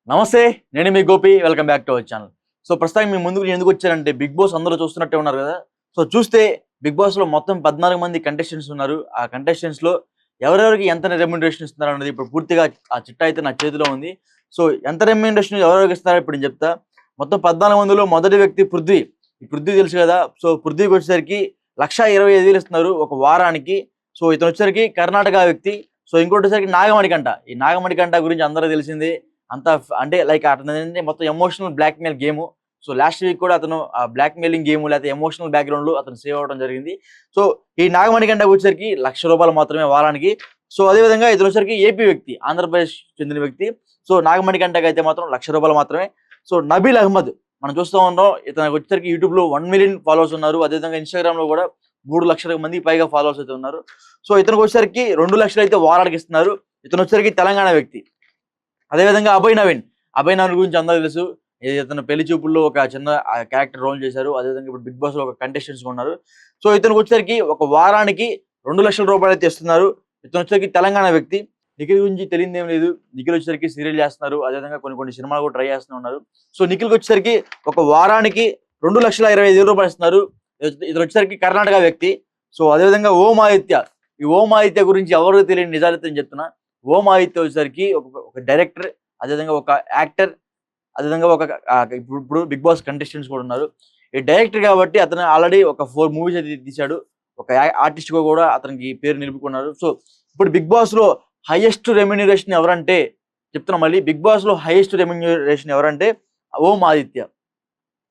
నమస్తే. నేను మీ Gopi. Welcome back to our channel. So ప్రస్తుతానికి మీ ముందుకు ఎందుకు వచ్చానంటే బిగ్ బాస్ అందరూ చూస్తున్నట్టే ఉన్నారు కదా. సో చూస్తే బిగ్ బాస్లో మొత్తం 14 మంది కంటెస్టెంట్స్ ఉన్నారు. ఆ కంటెస్టెంట్స్లో ఎవరెవరికి ఎంత రెమ్యూనరేషన్ ఇస్తున్నారు అన్నది ఇప్పుడు పూర్తిగా ఆ చిట్టా అయితే నా చేతిలో ఉంది. సో ఎంత రెమ్యూనరేషన్ ఎవరెవరికి ఇస్తారో ఇప్పుడు నేను చెప్తా. మొత్తం 14 మందిలో మొదటి వ్యక్తి పృథ్వీ. ఈ పృథ్వీ తెలుసు కదా. సో పృథ్వీకి వచ్చేసరికి 1,25,000 ఇస్తున్నారు ఒక వారానికి. సో ఇతను వచ్చేసరికి కర్ణాటక వ్యక్తి. సో ఇంకోటి వచ్చేసరికి నాగమణికంట. ఈ నాగమణికంట గురించి అందరూ తెలిసిందే. అంత అంటే లైక్ అతను మొత్తం emotional blackmail game. So last week కూడా అతను ఆ బ్లాక్ మెయిలింగ్ గేమ్ లేకపోతే ఎమోషనల్ బ్యాక్గ్రౌండ్ లో అతను సేవ్ అవ్వడం జరిగింది. సో ఈ నాగమణికంట వచ్చేసరికి ₹1,00,000 మాత్రమే వారానికి. సో అదేవిధంగా ఇతను వచ్చేసరికి ఏపీ వ్యక్తి, ఆంధ్రప్రదేశ్ చెందిన వ్యక్తి. సో నాగమణికంటకి అయితే మాత్రం ₹1,00,000 మాత్రమే. సో నబీల్ అహ్మద్ మనం చూస్తూ ఉన్నాం. ఇతనికి వచ్చేసరికి యూట్యూబ్ లో 1 మిలియన్ ఫాలోవర్స్ ఉన్నారు. అదేవిధంగా ఇన్స్టాగ్రామ్ లో కూడా 3 లక్షల మంది పైగా ఫాలోవర్స్ అయితే ఉన్నారు. సో ఇతనికి వచ్చేసరికి 2 లక్షలు అయితే వారానికి ఇస్తున్నారు. ఇతను వచ్చేసరికి తెలంగాణ వ్యక్తి. అదేవిధంగా అభయ్ నవీన్ గురించి అందరూ తెలుసు. ఇతను పెళ్లి చూపుల్లో ఒక చిన్న క్యారెక్టర్ రోల్ చేశారు. అదేవిధంగా ఇప్పుడు బిగ్ బాస్ లో ఒక కంటెస్టెంట్స్ ఉన్నారు. సో ఇతనికి వచ్చేసరికి ఒక వారానికి ₹2,00,000 అయితే ఇస్తున్నారు. ఇతను వచ్చేసరికి తెలంగాణ వ్యక్తి. నిఖిల్ గురించి తెలియదు ఏం లేదు. నిఖిల్ వచ్చేసరికి సీరియల్ చేస్తున్నారు. అదేవిధంగా కొన్ని సినిమాలు కూడా ట్రై చేస్తూ ఉన్నారు. సో నిఖిల్కి వచ్చేసరికి ఒక వారానికి ₹2,25,000 ఇస్తున్నారు. ఇతను వచ్చేసరికి కర్ణాటక వ్యక్తి. సో అదేవిధంగా ఓం ఆదిత్య. ఈ ఓం ఆదిత్య గురించి ఎవరికి తెలియని నిజాలు చెప్తున్నా. ఓం ఆదిత్య వచ్చేసరికి ఒక డైరెక్టర్, అదేవిధంగా ఒక యాక్టర్, అదేవిధంగా ఒక ఇప్పుడు బిగ్ బాస్ కంటెస్టెంట్స్ కూడా ఉన్నారు. ఈ డైరెక్టర్ కాబట్టి అతను ఆల్రెడీ ఒక 4 మూవీస్ అయితే తీశాడు. ఒక ఆర్టిస్ట్ గా కూడా అతనికి పేరు నిలుపుకున్నారు. సో ఇప్పుడు బిగ్ బాస్ లో హైయెస్ట్ రెమ్యూనరేషన్ ఎవరంటే చెప్తున్నా మళ్ళీ, బిగ్ బాస్ లో హైయెస్ట్ రెమ్యూనరేషన్ ఎవరంటే ఓం ఆదిత్య.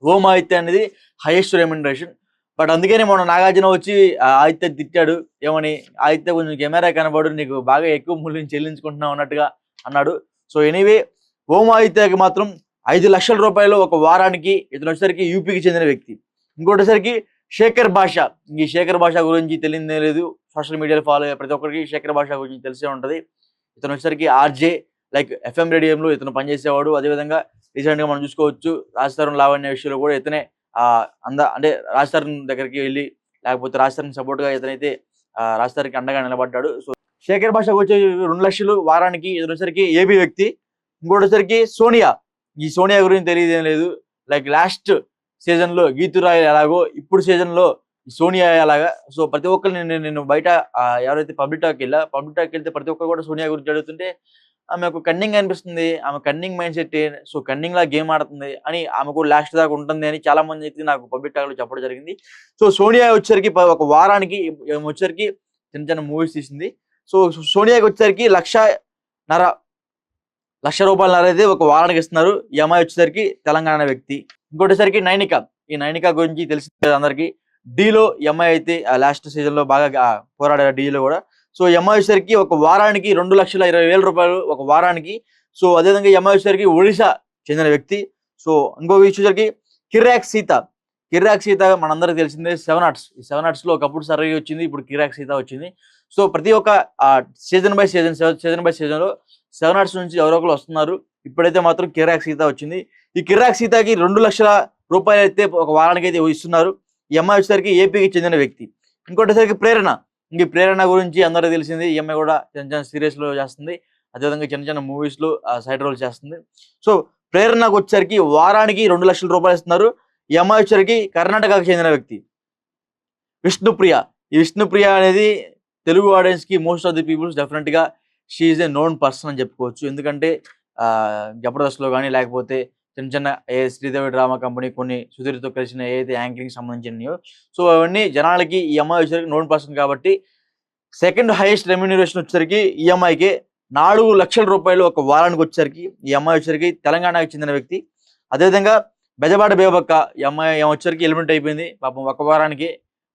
ఓం ఆదిత్య అనేది హైయెస్ట్ రెమ్యూనరేషన్. బట్ అందుకనే మొన్న నాగార్జున వచ్చి ఆదిత్య తిట్టాడు. ఏమని, ఆదిత్య కొంచెం కెమెరా కనబడు, నీకు బాగా ఎక్కువ మూల్యం చెల్లించుకుంటున్నావు అన్నట్టుగా అన్నాడు. సో ఎనీవే ఓం ఆదిత్యకి మాత్రం ₹5,00,000 ఒక వారానికి. ఇతను వచ్చేసరికి యూపీకి చెందిన వ్యక్తి. ఇంకోటిసరికి శేఖర్ భాష. ఈ శేఖర్ భాష గురించి తెలియదే లేదు. సోషల్ మీడియాలో ఫాలో అయ్యే ప్రతి ఒక్కరికి శేఖర్ భాష గురించి తెలిసే ఉంటుంది. ఇతను వచ్చేసరికి ఆర్జే లైక్ ఎఫ్ఎం రేడియంలో ఇతను పనిచేసేవాడు. అదేవిధంగా రీసెంట్ గా మనం చూసుకోవచ్చు రాజతరుణ్ లావణ్య విషయంలో కూడా ఇతనే అంటే రాజతరుణ్ దగ్గరికి వెళ్ళి లేకపోతే రాజతరుణ్ సపోర్ట్ గా ఇతనైతే రాజతరుణ్కి అండగా నిలబడ్డాడు. సో శేఖర్ భాషకు వచ్చే 2,00,000 వారానికి. ఇతను వచ్చేసరికి ఏబీ వ్యక్తి. ఇంకోటి వచ్చేసరికి సోనియా. ఈ సోనియా గురించి తెలియదేం లేదు. లైక్ లాస్ట్ సీజన్ లో గీతురాయ్ ఎలాగో ఇప్పుడు సీజన్ లో సోనియా అలాగా. సో ప్రతి ఒక్కరు నేను బయట ఎవరైతే పబ్లిక్ టాక్ వెళ్తే ప్రతి ఒక్కరు కూడా సోనియా గురించి అడుగుతుంటే ఆమె ఒక కన్నింగ్ అనిపిస్తుంది, ఆమె cunning mindset, so cunning లా గేమ్ ఆడుతుంది అని, ఆమె కూడా లాస్ట్ దాకా ఉంటుంది అని చాలా మంది అయితే నాకు పబ్లిక్ టాక్ లో చెప్పడం జరిగింది. సో సోనియా వచ్చేసరికి ఒక వారానికి వచ్చేసరికి చిన్న మూవీస్ తీసింది. సో సోనియాకి వచ్చేసరికి ₹1,50,000 అయితే ఒక వారానికి ఇస్తున్నారు. ఈ అమ్మాయి వచ్చేసరికి తెలంగాణ వ్యక్తి. ఇంకోటిసరికి నైనిక. ఈ నైనిక గురించి తెలిసింది అందరికి. డీలో ఈ అమ్మాయి అయితే లాస్ట్ సీజన్ లో బాగా పోరాడారు డీలో కూడా. సో ఈ అమ్మాయి వచ్చేసరికి ఒక వారానికి ₹2,20,000 ఒక వారానికి. సో అదేవిధంగా ఈ అమ్మాయి వచ్చేసరికి ఒడిశా చెందిన వ్యక్తి. సో ఇంకొక వచ్చేసరికి కిరాక్ సీత మనందరికి తెలిసిందే. 7 ఆర్ట్స్. ఈ 7 ఆర్ట్స్ లో ఒకప్పుడు సర్వే వచ్చింది, ఇప్పుడు కిరాక్ సీత వచ్చింది. సో ప్రతి ఒక్క సీజన్ బై సీజన్ లో 7 ఆర్ట్స్ నుంచి ఎవరో ఒకరు వస్తున్నారు. ఇప్పుడైతే మాత్రం కిరాక్ సీత వచ్చింది. ఈ కిరాక్ సీతకి ₹2,00,000 అయితే ఒక వారానికి అయితే ఇస్తున్నారు. ఈ అమ్మాయి వచ్చేసరికి ఏపీకి చెందిన వ్యక్తి. ఇంకోటిసరికి ప్రేరణ. ఈ ప్రేరణ గురించి అందరూ తెలిసింది. ఈ అమ్మాయి కూడా చిన్న సీరియల్స్ లో చేస్తుంది. అదేవిధంగా చిన్న మూవీస్ లో సైడ్ రోల్ చేస్తుంది. సో ప్రేరణకు వచ్చేసరికి వారానికి ₹2,00,000 ఇస్తున్నారు. ఈ అమ్మాయి వచ్చేసరికి కర్ణాటకకు చెందిన వ్యక్తి. విష్ణుప్రియ. ఈ విష్ణుప్రియ అనేది తెలుగు ఆడియన్స్ కి most of the peoples definite గా she is a known person అని చెప్పుకోవచ్చు. ఎందుకంటే జబర్దస్త్ లో కానీ లేకపోతే చిన్న ఏ శ్రీదేవి డ్రామా కంపెనీ కొన్ని సుధీర్తో కలిసిన ఏదైతే యాంకరింగ్ సంబంధించినయో, సో అవన్నీ జనాలకి ఈ అమ్మాయి వచ్చేసరికి నోన్ పర్సన్ కాబట్టి సెకండ్ హైయెస్ట్ రెమ్యూనరేషన్ వచ్చేసరికి ఈ అమ్మాయికి ₹4,00,000 ఒక వారానికి వచ్చేసరికి. ఈ అమ్మాయి వచ్చేసరికి తెలంగాణకు చెందిన వ్యక్తి. అదేవిధంగా బెజబాడ బేబక్క. ఈ అమ్మాయి వచ్చేసరికి ఎలిమెంట్ అయిపోయింది పాపం ఒక వారానికి.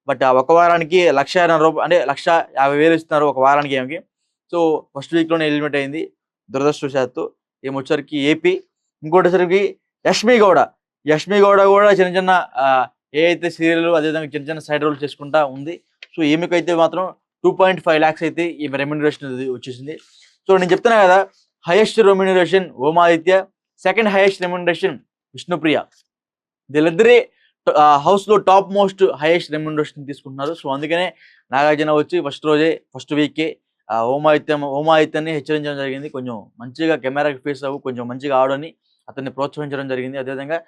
బట్ ఆ ఒక వారానికి ₹1,50,000 అంటే ₹150,000 ఇస్తున్నారు ఒక వారానికి ఏమికి. సో ఫస్ట్ వీక్ లోనే ఎలిమెంట్ అయింది దురదృష్టవశాత్తు. ఏమొచ్చేసరికి ఏపీ. ఇంకోటిసరికి యష్మి గౌడ కూడా చిన్న ఏదైతే సీరియల్ అదేవిధంగా చిన్న సైడ్ రోల్ చేసుకుంటా ఉంది. సో ఈమెకైతే మాత్రం 2.5 lakhs అయితే ఈ రెమ్యూనరేషన్ వచ్చేసింది. సో నేను చెప్తున్నా కదా, highest remuneration Om Aditya, second highest remuneration Vishnupriya. వీళ్ళిద్దరే హౌస్ లో టాప్ మోస్ట్ హైయెస్ట్ రెమ్యూనరేషన్ తీసుకుంటున్నారు. సో అందుకనే నాగార్జున వచ్చి ఫస్ట్ వీకే ఓమాదిత్యాన్ని హెచ్చరించడం జరిగింది. కొంచెం మంచిగా కెమెరాకి ఫేస్ అవ్వు, కొంచెం మంచిగా ఆడని అతన్ని ప్రోత్సహించడం జరిగింది. అదేవిధంగా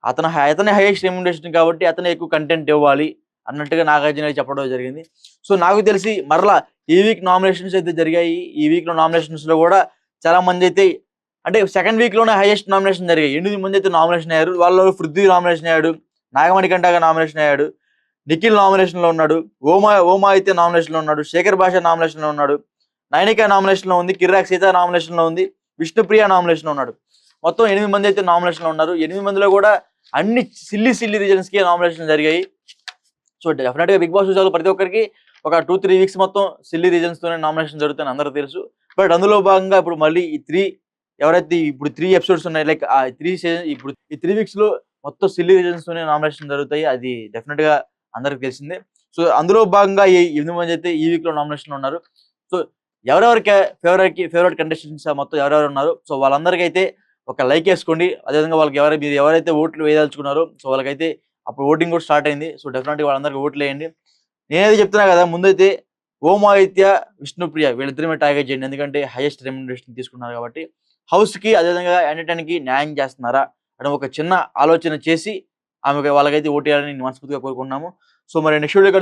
అతనే హైయెస్ట్ రెమ్యునరేషన్ కాబట్టి అతనే ఎక్కువ కంటెంట్ ఇవ్వాలి అన్నట్టుగా నాగార్జున చెప్పడం జరిగింది. సో నాకు తెలిసి మరలా ఈ వీక్ నామినేషన్స్ అయితే జరిగాయి. ఈ వీక్ లో నామినేషన్స్ లో కూడా చాలా మంది అయితే అంటే సెకండ్ వీక్ లోనే హైయెస్ట్ నామినేషన్ జరిగాయి. 8 మంది అయితే నామినేషన్ అయ్యారు. వాళ్ళు పృథ్వీ నామినేషన్ అయ్యాడు, నాగమణికంటగా నామినేషన్ అయ్యాడు, నిఖిల్ నామినేషన్ లో ఉన్నాడు, ఓమా అయితే నామినేషన్ లో ఉన్నాడు, శేఖర్ భాష నామినేషన్ లో ఉన్నాడు, నైనిక నామినేషన్ లో ఉంది, కిర్రాక్ సీత నామినేషన్ లో ఉంది, విష్ణుప్రియ నామినేషన్ లో ఉన్నాడు. మొత్తం 8 మంది అయితే నామినేషన్ లో ఉన్నారు. 8 మందిలో కూడా అన్ని సిల్లీ రీజన్స్ కి నామినేషన్ జరిగాయి. సో డెఫినెట్ గా బిగ్ బాస్ చూసే ప్రతి ఒక్కరికి ఒక 2-3 వీక్స్ మొత్తం సిల్లీ రీజన్స్ తోనే నామినేషన్ జరుగుతాయని అందరూ తెలుసు. బట్ అందులో భాగంగా ఇప్పుడు మళ్ళీ ఎవరైతే ఇప్పుడు 3 ఎపిసోడ్స్ ఉన్నాయి, లైక్ ఆ 3 సీజన్ ఇప్పుడు ఈ 3 వీక్స్ లో మొత్తం సిల్లీ రీజన్స్ తోనే నామినేషన్ జరుగుతాయి. అది డెఫినెట్ గా అందరికి తెలిసిందే. సో అందులో భాగంగా ఈ 8 మంది అయితే ఈ వీక్ లో నామినేషన్ ఉన్నారు. సో ఎవరెవరికి ఫేవరెట్ కంటెస్టెంట్స్ మొత్తం ఎవరెవరు ఉన్నారు, సో వాళ్ళందరికీ అయితే ఒక లైక్ వేసుకోండి. అదేవిధంగా మీరు ఎవరైతే ఓట్లు వేయదలుచుకున్నారో సో వాళ్ళకైతే అప్పుడు ఓటింగ్ కూడా స్టార్ట్ అయింది. సో డెఫినెట్గా వాళ్ళందరికీ ఓట్లు వేయండి. నేనైతే చెప్తున్నా కదా, ముందైతే ఓమాదిత్య, విష్ణుప్రియ వీళ్ళిద్దరి మీద టార్గెట్ చేయండి. ఎందుకంటే హైయెస్ట్ రెమ్యునరేషన్ తీసుకున్నారు కాబట్టి. హౌస్ కి అదేవిధంగా ఎంటర్టైన్ కి న్యాయం చేస్తున్నారా అని ఒక చిన్న ఆలోచన చేసి వాళ్ళకైతే ఓటు వేయాలని మనస్ఫూర్తిగా కోరుకుంటున్నాము. సో మరి నెక్స్ట్ వీడియో